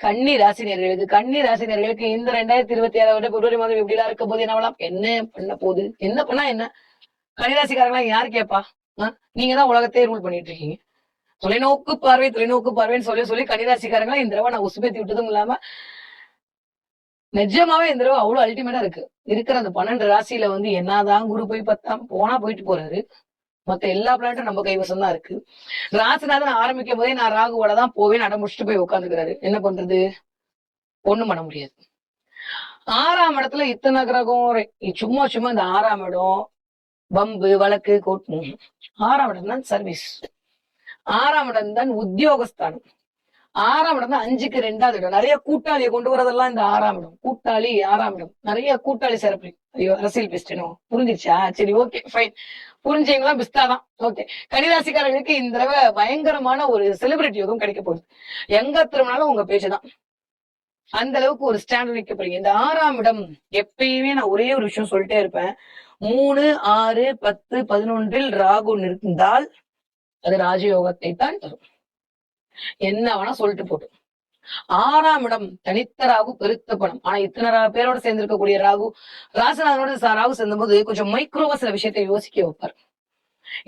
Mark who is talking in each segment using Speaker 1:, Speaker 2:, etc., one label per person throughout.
Speaker 1: கன்னி ராசினியர்களுக்கு இந்த 2026 பிப்ரவரி மாதம் எப்படி எல்லாம் இருக்க போது என்னவெல்லாம் என்ன பண்ண போகுது, என்ன பண்ணா என்ன? கன்னிராசிக்காரங்களாம் யாரு கேப்பா? நீங்க தான் உலகத்தையே ரூல் பண்ணிட்டு இருக்கீங்க. தொலைநோக்கு பார்வைன்னு சொல்லி சொல்லி கன்னிராசிக்காரங்களா இந்த தடவை நான் உசுபேத்தி விட்டதும் இல்லாம நிஜமாவே இந்த தடவை அவ்வளவு அல்டிமேட்டா இருக்கு. இருக்கிற அந்த 12 ராசியில வந்து என்னதான் குரு போய் போனா போயிட்டு போறாரு. மத்த எல்லா பிளானட்டும் நம்ம கைவசம் தான் இருக்கு. ராசிநாதன் ஆரம்பிக்கும் போதே நான் ராகுவோட தான் போவேன் அடமுடிச்சுட்டு போய் உட்காந்துக்கிறாரு. என்ன பண்றது? ஒண்ணும் பண்ண முடியாது. 6ஆம் இடத்துல இத்தனை கிரகம் சும்மா சும்மா இந்த 6ஆம் இடம் பம்பு வழக்கு கோர்ட். 6ஆம் இடம் தான் சர்வீஸ். 6ஆம் இடம் தான் உத்தியோகஸ்தானம். 6ஆம் இடம் தான் 5க்கு 2வது இடம். நிறைய கூட்டாளியை கொண்டு வரதெல்லாம் இந்த 6ஆம் இடம். கூட்டாளி 6ஆம் இடம். நிறைய கூட்டாளி சிறப்பு. ஐயோ அரசியல் பேசிட்டேனோ, புரிஞ்சிருச்சா? சரி, ஓகே, ஃபைன். புரிஞ்சவங்களா பிஸ்தாதான். ஓகே. கன்னிராசிக்காரர்களுக்கு இந்த தடவை பயங்கரமான ஒரு செலிபிரிட்டி யோகம் கிடைக்க போகுது. எங்க திரும்பினாலும் உங்க பேச்சுதான். அந்த அளவுக்கு ஒரு ஸ்டாண்ட் வைக்க போறீங்க. இந்த 6ஆம் இடம் எப்பயுமே நான் ஒரே ஒரு விஷயம் சொல்லிட்டே இருப்பேன். 3, 6, 10, 11 ராகு இருந்தால் அது ராஜயோகத்தை தான் தரும். என்ன வேணா சொல்லிட்டு போட்டு. 6ஆம் இடம் தனித்த ராகு பெருத்த பணம். ஆனா இத்தனை பேரோட சேர்ந்திருக்கக்கூடிய ராகு ராசிநாதனோட ராகு சேர்ந்த போது கொஞ்சம் மைக்ரோவா சில விஷயத்தை யோசிக்க வைப்பார்.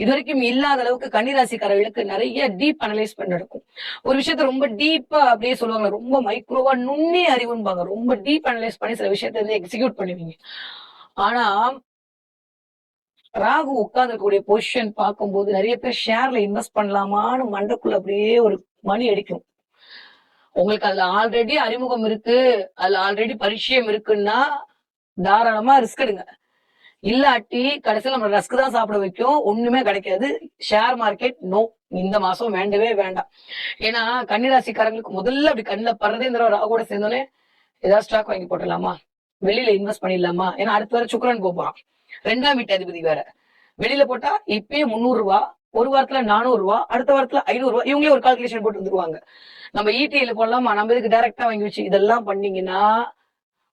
Speaker 1: இது வரைக்கும் இல்லாத அளவுக்கு கன்னிராசிக்காரர்களுக்கு நிறைய டீப் அனலைஸ் பண்ண நடக்கும். ஒரு விஷயத்த ரொம்ப டீப்பா அப்படியே சொல்லுவாங்க, ரொம்ப மைக்ரோவா நுண்ணி அறிவுன்பாங்க. ரொம்ப டீப் அனலைஸ் பண்ணி சில விஷயத்த வந்து எக்ஸிக்யூட் பண்ணுவீங்க. ஆனா ராகு உட்கார்ந்துக்கூடிய பொசிஷன் பார்க்கும்போது நிறைய பேர் ஷேர்ல இன்வெஸ்ட் பண்ணலாமான்னு மண்டக்குள்ள அப்படியே ஒரு மணி அடிக்கும். உங்களுக்கு அதுல ஆல்ரெடி அறிமுகம் இருக்கு, அதுல ஆல்ரெடி பரிச்சயம் இருக்குன்னா தாராளமா ரிஸ்க் எடுங்க. இல்லாட்டி கடைசியில் நம்ம ரஸ்க் தான் சாப்பிட வைக்கும், ஒண்ணுமே கிடைக்காது. ஷேர் மார்க்கெட் நோ, இந்த மாசம் வேண்டவே வேண்டாம். ஏன்னா கன்னிராசிக்காரங்களுக்கு முதல்ல அப்படி கண்ணில் படுறதே இந்த ராகுவோட சேர்ந்தோன்னே ஏதாவது ஸ்டாக் வாங்கி போட்டலாமா, வெளியில இன்வெஸ்ட் பண்ணிடலாமா. ஏன்னா அடுத்த வர சுக்கிரன் போறான், 2ஆம் வீட்டு அதிபதி வேற. வெளியில போட்டா இப்பயே 300 ரூபாய், ஒரு வாரத்துல 400 ரூபாய், அடுத்த வாரத்துல 500 ரூபாய். இவங்களே ஒரு கால்குலேஷன் போட்டு வந்துருவாங்க. நம்ம இடிஐல போடலாமா, நம்ம இதுக்கு டைரக்டா வாங்கி வச்சு இதெல்லாம் பண்ணீங்கன்னா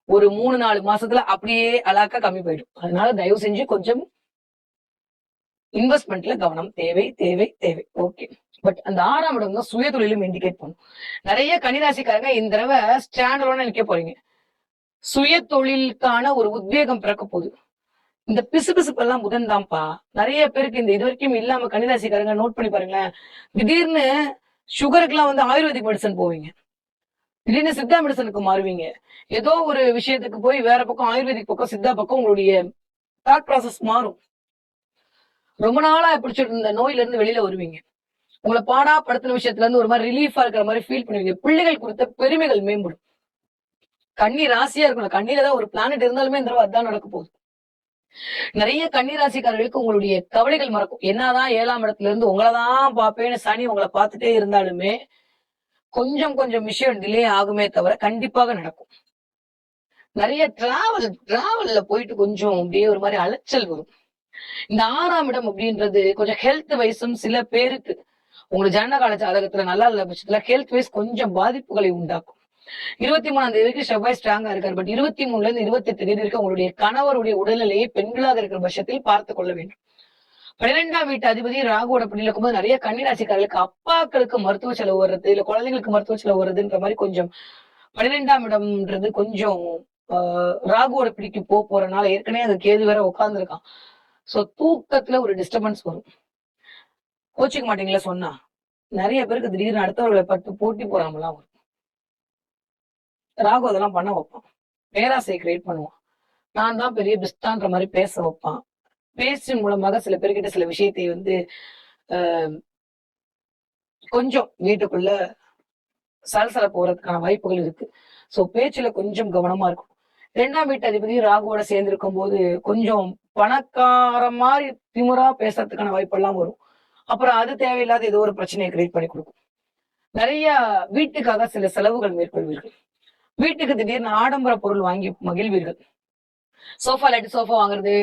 Speaker 1: ஒரு 3-4 மாசத்துல அப்படியே அலாக்கா கம்மி போயிடும். அதனால தயவு செஞ்சு கொஞ்சம் இன்வெஸ்ட்மெண்ட்ல கவனம் தேவை தேவை தேவை. ஓகே. பட் அந்த 6ஆம் இடம் தான் சுய தொழிலும் இண்டிகேட் பண்ணும். நிறைய கன்னிராசிக்காரங்க இந்த தடவை ஸ்டாண்டர்டோட நிக்க போறீங்க. சுய தொழிலுக்கான ஒரு உத்வேகம் பிறக்க போகுது. இந்த பிசுபிசுப்பெல்லாம் புதன் தான்ப்பா. நிறைய பேருக்கு இந்த இது வரைக்கும் இல்லாம கன்னிராசிக்காரங்க நோட் பண்ணி பாருங்களேன். திடீர்னு சுகருக்குலாம் வந்து ஆயுர்வேதிக் மெடிசன் போவீங்க, திடீர்னு சித்தா மெடிசனுக்கு மாறுவீங்க. ஏதோ ஒரு விஷயத்துக்கு போய் வேற பக்கம் ஆயுர்வேதிக் பக்கம் சித்தா பக்கம் உங்களுடைய தாட் ப்ராசஸ் மாறும். ரொம்ப நாளா பிடிச்சிட்டு இருந்த நோயில இருந்து வெளியில வருவீங்க. உங்களை பாடா படுத்தின விஷயத்துல இருந்து ஒரு மாதிரி ரிலீஃபா இருக்கிற மாதிரி ஃபீல் பண்ணுவீங்க. பிள்ளைகள் குறித்த பெருமைகள் மேம்படும். கன்னி ராசியா இருக்கணும். கண்ணில தான் ஒரு பிளானட் இருந்தாலுமே இந்த தடவை அதான் நடக்க போகுது. நிறைய கன்னிராசிக்காரர்களுக்கு உங்களுடைய கவலைகள் மறக்கும். என்னதான் 7ஆம் இடத்துல இருந்து உங்களதான் பார்ப்பேன்னு சனி உங்களை பார்த்துட்டே இருந்தாலுமே கொஞ்சம் கொஞ்சம் விஷயம் டிலே ஆகுமே தவிர கண்டிப்பாக நடக்கும். நிறைய டிராவல்ல போயிட்டு கொஞ்சம் அப்படியே ஒரு மாதிரி அலைச்சல் வரும். இந்த 6ஆம் இடம் அப்படின்றது கொஞ்சம் ஹெல்த் வைஸும் சில பேருக்கு உங்களுக்கு ஜனனகால ஜாதகத்துல நல்லா இல்ல பட்சத்துல ஹெல்த் வைஸ் கொஞ்சம் பாதிப்புகளை உண்டாக்கும். 23ஆம் தேதிக்கு செவ்வாய் ஸ்ட்ராங்கா இருக்காரு. பட் 23ல இருந்து 28 தேதி வரைக்கும் உங்களுடைய கணவருடைய உடல்நிலையை பெண்களாக இருக்கிற பட்சத்தில் பார்த்துக் கொள்ள வேண்டும். 12ஆம் வீட்டு அதிபதி ராகுவோட பிடியில இருக்கும்போது நிறைய கன்னிராசிக்காரர்களுக்கு அப்பாக்களுக்கு மருத்துவ செலவு வர்றது, இல்ல குழந்தைங்களுக்கு மருத்துவ செலவு வருதுன்ற மாதிரி கொஞ்சம் 12ஆம் இடம்ன்றது கொஞ்சம் ராகுவோட பிடிக்கு போறனால ஏற்கனவே அது கேது வேற உட்கார்ந்துருக்கான். சோ தூக்கத்துல ஒரு டிஸ்டர்பன்ஸ் வரும். கோச்சிக்க மாட்டீங்களா சொன்னா? நிறைய பேருக்கு திடீர்னு அடுத்தவர்களை பட்டு போட்டி போறாமலாம் வரும். ராகு அதெல்லாம் பண்ண வைப்பான். பேராசையை கிரியேட் பண்ணுவான். நான் தான் பெரிய பிஸ்தான்ற மாதிரி பேச வைப்பான். பேச்சின் மூலமாக சில பேர்கிட்ட சில விஷயத்தை வந்து கொஞ்சம் வீட்டுக்குள்ள சலசல போறதுக்கான வாய்ப்புகள் இருக்கு. சோ பேச்சுல கொஞ்சம் கவனமா இருக்கும். 2ஆம் வீட்டு அதிபதி ராகுவோட சேர்ந்திருக்கும் போது கொஞ்சம் பணக்கார மாதிரி திமுறா பேசுறதுக்கான வாய்ப்பெல்லாம் வரும். அப்புறம் அது தேவையில்லாத ஏதோ ஒரு பிரச்சனையை கிரியேட் பண்ணி கொடுக்கும். நிறைய வீட்டுக்காக சில செலவுகள் மேற்கொள்வீர்கள். வீட்டுக்கு திடீர்னு ஆடம்பர பொருள் வாங்கி மகிழ்வீர்கள். சோஃபா இல்லாட்டி சோஃபா வாங்குறது,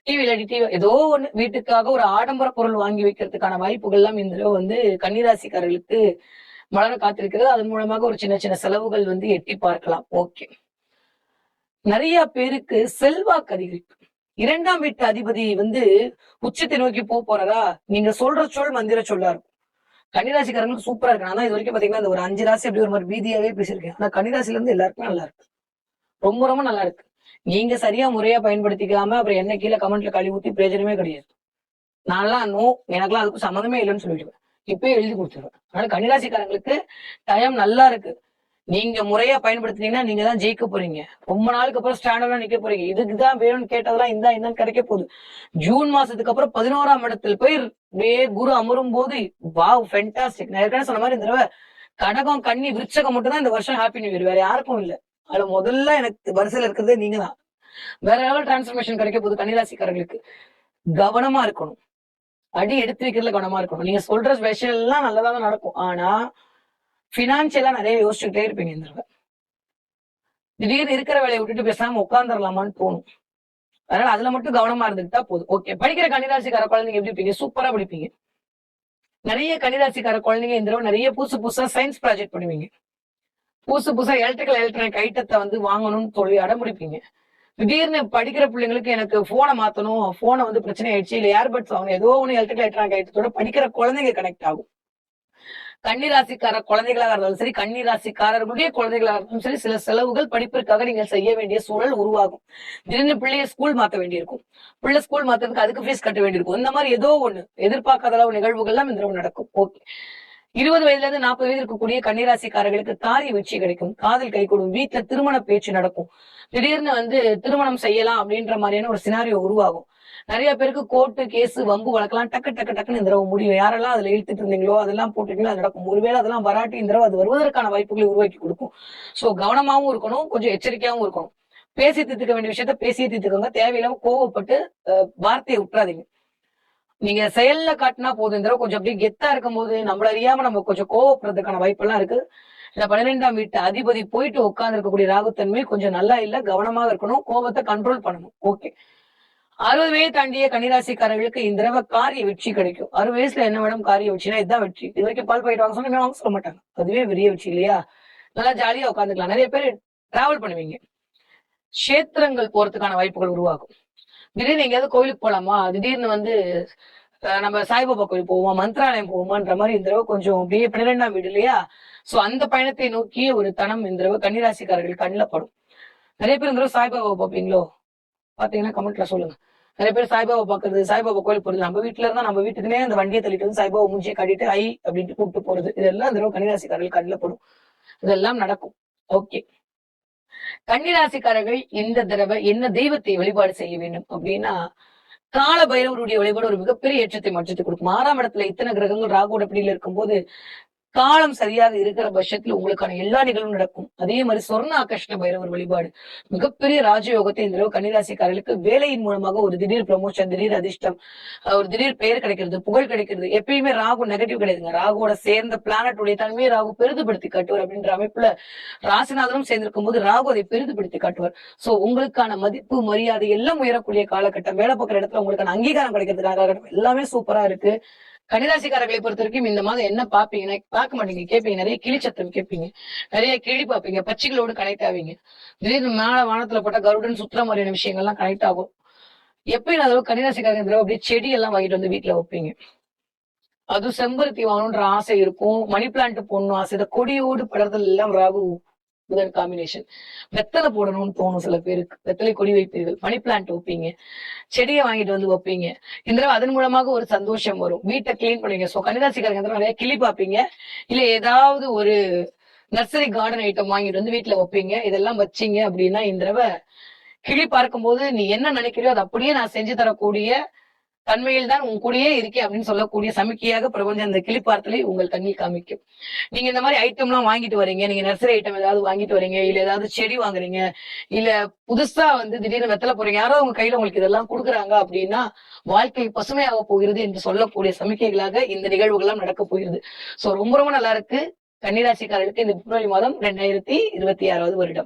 Speaker 1: டிவி இல்லாட்டி டிவி, ஏதோ ஒண்ணு வீட்டுக்காக ஒரு ஆடம்பர பொருள் வாங்கி வைக்கிறதுக்கான வாய்ப்புகள் எல்லாம் இந்த தடவை வந்து கன்னிராசிக்காரர்களுக்கு மலர காத்திருக்கிறது. அதன் மூலமாக ஒரு சின்ன சின்ன செலவுகள் வந்து எட்டி பார்க்கலாம். ஓகே. நிறைய பேருக்கு செல்வாக்கு அதிகரிப்பு. 2ஆம் வீட்டு அதிபதி வந்து உச்சத்தை நோக்கி போறாரா, நீங்க சொல்ற சொல் மந்திர சொல்லா இருக்கும். கன்னிராசிக்காரங்களுக்கு சூப்பரா இருக்கு. நான் தான் இது வரைக்கும் பாத்தீங்கன்னா இந்த ஒரு 5 ராசி அப்படி ஒரு மாதிரி பீதியாவே பேசியிருக்கேன். ஆனா கன்னிராசில இருந்து எல்லாருக்குமே நல்லா இருக்கு. ரொம்ப ரொம்ப நல்லா இருக்கு. நீங்க சரியா முறையா பயன்படுத்திக்காம அப்புறம் என்ன கீழே கமெண்ட்ல கழுவி ஊத்தி பிரயோஜனமே கிடையாது. நான்லாம் நோ, எனக்குலாம் அதுக்கு சம்மந்தமே இல்லைன்னு சொல்லிடுவேன். இப்பயே எழுதி கொடுத்துருவேன். அதனால கன்னிராசிக்காரங்களுக்கு டைம் நல்லா இருக்கு. நீங்க முறையா பயன்படுத்தினீங்கன்னா நீங்க தான் ஜெயிக்க போறீங்க. ரொம்ப நாளுக்கு அப்புறம் ஸ்டாண்டர்டா நிக்க போறீங்க. இதுக்குதான் வேணும்னு கேட்டதெல்லாம் இந்தான்னு கிடைக்க போகுது. ஜூன் மாசத்துக்கு அப்புறம் 11ஆம் இடத்துல போய் அப்படியே குரு அமரும் போது வாவ் ஃபென்டாஸ்டிக். நான் ஏற்கனவே சொன்ன மாதிரி இந்த தடவை கடகம், கன்னி, விருச்சகம் மட்டும் தான் இந்த வருஷம் ஹாப்பி நியூ இயர். வேற யாருக்கும் இல்ல. அதுல முதல்ல எனக்கு வரிசையில இருக்கிறதே நீங்க தான். வேற லெவல் டிரான்ஸ்பர்மேஷன் கிடைக்க போகுது கன்னிராசிக்காரர்களுக்கு. கவனமா இருக்கணும். அடி எடுத்து வைக்கிறதுல கவனமா இருக்கணும். நீங்க சொல்ற விஷயம் எல்லாம் நல்லதாக நடக்கும். ஆனா பினான்சியலா நிறைய யோசிச்சுக்கிட்டே இருப்பீங்க இந்த தடவை. திடீர்னு இருக்கிற வேலையை விட்டுட்டு பேசாம உட்காந்துடலாமான்னு தோணும். அதனால அதுல மட்டும் கவனமா இருந்துக்கிட்டா போதும். ஓகே, படிக்கிற கன்னிராசிக்கார குழந்தைங்க எப்படி இருப்பீங்க? சூப்பரா படிப்பீங்க. நிறைய கன்னிராசிக்கார குழந்தைங்க இந்த தடவை நிறைய புதுசு புதுசா சயின்ஸ் ப்ராஜெக்ட் பண்ணுவீங்க. புதுசு புதுசா எலக்ட்ரிக் ஐட்டத்தை வந்து வாங்கணும்னு சொல்லி அடம்பிடிப்பீங்க. திடீர்னு படிக்கிற பிள்ளைங்களுக்கு எனக்கு போனை மாத்தணும், போனை வந்து பிரச்சனை ஆயிடுச்சு, இல்ல ஏர்பட்ஸ் வாங்கணும், ஏதோ ஒண்ணு எலக்ட்ரிக் ஐட்டத்தோட படிக்கிற குழந்தைங்க கனெக்ட் ஆகும். கன்னிராசிக்கார குழந்தைகளாக இருந்தாலும் சரி, கன்னிராசிக்காரர்களுடைய குழந்தைகளாக இருந்தாலும் சரி, சில செலவுகள் படிப்பிற்காக நீங்கள் செய்ய வேண்டிய சூழல் உருவாகும். திடீர்னு பிள்ளைய ஸ்கூல் மாத்த வேண்டியிருக்கும். பிள்ளை ஸ்கூல் மாத்ததுக்கு அதுக்கு ஃபீஸ் கட்ட வேண்டியிருக்கும். இந்த மாதிரி ஏதோ ஒண்ணு எதிர்பார்க்காத அளவு நிகழ்வுகள் எல்லாம் இந்த நடக்கும். ஓகே, 20 வயதுல இருந்து 40 வயது இருக்கக்கூடிய கன்னிராசிக்காரர்களுக்கு காரிய வெற்றி கிடைக்கும். காதல் கைகூடும். வீட்டுல திருமண பேச்சு நடக்கும். திடீர்னு வந்து திருமணம் செய்யலாம் அப்படின்ற மாதிரியான ஒரு சினாரியோ உருவாகும். நிறைய பேருக்கு கோர்ட்டு கேஸ் வம்பு வழக்கெல்லாம் டக்குன்னு இந்த தடவை முடியும். யாரெல்லாம் அதுல இழுத்துட்டு இருந்தீங்களோ அதெல்லாம் போட்டுட்டீங்களோ அது நடக்கும். ஒருவேளை அதெல்லாம் வராட்டி இந்த தடவை அது வருவதற்கான வாய்ப்புகளை உருவாக்கி கொடுக்கும். சோ கவனமாவும் இருக்கணும், கொஞ்சம் எச்சரிக்கையாவும் இருக்கணும். பேசி தீர்த்துக்க வேண்டிய விஷயத்த பேசியே தீர்த்துக்கோங்க. தேவையில்லாம கோவப்பட்டு வார்த்தையை விட்டுறாதீங்க. நீங்க செயல்ல காட்டினா போதும். இந்த தடவை கொஞ்சம் அப்படியே கெத்தா இருக்கும் போது நம்மள அறியாம நம்ம கொஞ்சம் கோவப்படுறதுக்கான வாய்ப்பெல்லாம் இருக்கு. இந்த 12ஆம் வீட்டு அதிபதி போயிட்டு உட்கார்ந்து இருக்கக்கூடிய ராகுத்தன்மை கொஞ்சம் நல்லா இல்ல. கவனமாக இருக்கணும். கோபத்தை கண்ட்ரோல் பண்ணணும். ஓகே, 60 வயது தாண்டிய கன்னிராசிக்காரர்களுக்கு இந்த தடவை காரிய வெற்றி கிடைக்கும். 60 வயசுல என்ன மேடம் காரிய வெற்றினா இதுதான் வெற்றி. இது வரைக்கும் பால் பாயிட்டு வாங்க சொன்னா வாங்க சொல்ல மாட்டாங்க. அதுவே பெரிய வெற்றி இல்லையா? நல்லா ஜாலியா உட்காந்துக்கலாம். நிறைய பேர் டிராவல் பண்ணுவீங்க. கஷேத்திரங்கள் போறதுக்கான வாய்ப்புகள் உருவாகும். திடீர்னு எங்கேயாவது கோயிலுக்கு போலாமா, திடீர்னு வந்து நம்ம சாய்பாபா கோயில் போவோமா, மந்திராலயம் போவோமான்ற மாதிரி இந்த தடவை கொஞ்சம் அப்படியே 12ஆம் வீடு இல்லையா? சோ அந்த பயணத்தை நோக்கிய ஒரு தனம் இந்த தடவை கன்னிராசிக்காரர்கள் கண்ணில் படும். நிறைய பேர் இந்த தடவை சாய்பாபா பார்ப்பீங்களோ? பாத்தீங்கன்னா கமெண்ட்ல சொல்லுங்க. நிறைய பேர் சாய்பாபா பாக்குறது, சாய்பாபா கோயில் போறது, நம்ம வீட்டுல இருந்தா நம்ம வீட்டுக்குனே அந்த வண்டியை தள்ளிட்டு வந்து சாய்பாபா மூஞ்சியை காட்டிட்டு ஐ அப்படின்ட்டு கூப்பிட்டு போறது, இதெல்லாம் இந்த தடவை கன்னிராசிக்காரர்கள் கண்ணில் படும். இதெல்லாம் நடக்கும். ஓகே, கன்னிராசிக்காரர்கள் இந்த தடவை என்ன தெய்வத்தை வழிபாடு செய்ய வேண்டும் அப்படின்னா, கால பைரவருடைய வழிபாடு ஒரு மிகப்பெரிய ஏற்றத்தை மாற்றத்தை கொடுக்கும். 6ஆம் இடத்துல இத்தனை கிரகங்கள் ராகுவோட பிடியில இருக்கும்போது காலம் சரியாக இருக்கிற பட்சத்தில் உங்களுக்கான எல்லா நிகழ்வும் நடக்கும். அதே மாதிரி சொர்ண ஆகர்ஷண பைரவர் வழிபாடு மிகப்பெரிய ராஜயோகத்தை இந்த தடவை கன்னிராசிக்காரர்களுக்கு வேலையின் மூலமாக ஒரு திடீர் ப்ரமோஷன், திடீர் அதிர்ஷ்டம், ஒரு திடீர் பெயர் கிடைக்கிறது, புகழ் கிடைக்கிறது. எப்பயுமே ராகு நெகட்டிவ் கிடையாதுங்க. ராகுவோட சேர்ந்த பிளானட்டுடைய தன்மையை ராகு பெரிதுபடுத்தி காட்டுவார் அப்படின்ற அமைப்புல ராசிநாதனும் சேர்ந்திருக்கும் போது ராகு அதை பெரிதுபடுத்தி காட்டுவார். சோ உங்களுக்கான மதிப்பு, மரியாதை எல்லாம் உயரக்கூடிய காலகட்டம், வேலை பார்க்குற இடத்துல உங்களுக்கான அங்கீகாரம் கிடைக்கிறதுக்கான காலகட்டம் எல்லாமே சூப்பரா இருக்கு. கன்னிராசிக்காரர்களை பொறுத்த வரைக்கும் இந்த மாதிரி என்ன பாப்பீங்கன்னா, பார்க்க மாட்டீங்க, கேட்பீங்க. நிறைய கிளிச்சத்தம் கேட்பீங்க, நிறைய கிளி பாப்பீங்க, பட்சிகளோடு கனெக்ட் ஆவீங்க. திடீர்னு மேல வானத்துல போட்ட கருடன் சுற்றுற மாதிரியான விஷயங்கள்லாம் கனெக்ட் ஆகும். எப்பயும் அளவு கன்னிராசிக்காரங்க அப்படியே செடி எல்லாம் வாங்கிட்டு வந்து வீட்டுல வைப்பீங்க. அதுவும் செம்பருத்தி வாங்கணும்ன்ற ஆசை இருக்கும். மணி பிளான்ட் போடணும் ஆசை. இந்த கொடியோடு படர்தல் எல்லாம் ராகு புதன் காம்பினேஷன். வெத்தலை போடணும்னு தோணும் சில பேருக்கு. வெத்தலை கொடி வைப்பீர்கள், மணி பிளான்ட் வைப்பீங்க, செடியை வாங்கிட்டு வந்து வைப்பீங்க. இந்த தடவை அதன் மூலமாக ஒரு சந்தோஷம் வரும். வீட்டை கிளீன் பண்ணுவீங்க. சோ கன்னிராசிக்காரங்க நிறைய கிளி பார்ப்பீங்க, இல்ல ஏதாவது ஒரு நர்சரி கார்டன் ஐட்டம் வாங்கிட்டு வந்து வீட்டுல வைப்பீங்க. இதெல்லாம் வச்சீங்க அப்படின்னா இந்த தடவை கிளி பார்க்கும்போது நீ என்ன நினைக்கிறியோ அதை அப்படியே நான் செஞ்சு தரக்கூடிய தன்மையில் தான் உங்க கூடயே இருக்கேன் அப்படின்னு சொல்லக்கூடிய சமிக்கையாக பிரபஞ்சம் அந்த கிளி பார்த்தலை உங்கள் கண்ணில் காமிக்கும். நீங்க இந்த மாதிரி ஐட்டம் எல்லாம் வாங்கிட்டு வரீங்க, நீங்க நர்சரி ஐட்டம் ஏதாவது வாங்கிட்டு வரீங்க, இல்ல ஏதாவது செடி வாங்குறீங்க, இல்ல புதுசா வந்து திடீர்னு வெத்தலை போறீங்க, யாரோ உங்க கையில உங்களுக்கு இதெல்லாம் கொடுக்குறாங்க அப்படின்னா வாழ்க்கை பசுமையாக போகிறது என்று சொல்லக்கூடிய சமிக்கைகளாக இந்த நிகழ்வுகள் எல்லாம் நடக்க போகிறது. சோ ரொம்ப ரொம்ப நல்லா இருக்கு கன்னிராசிக்காரர்களுக்கு இந்த பிப்ரவரி மாதம் 2026 வருடம்.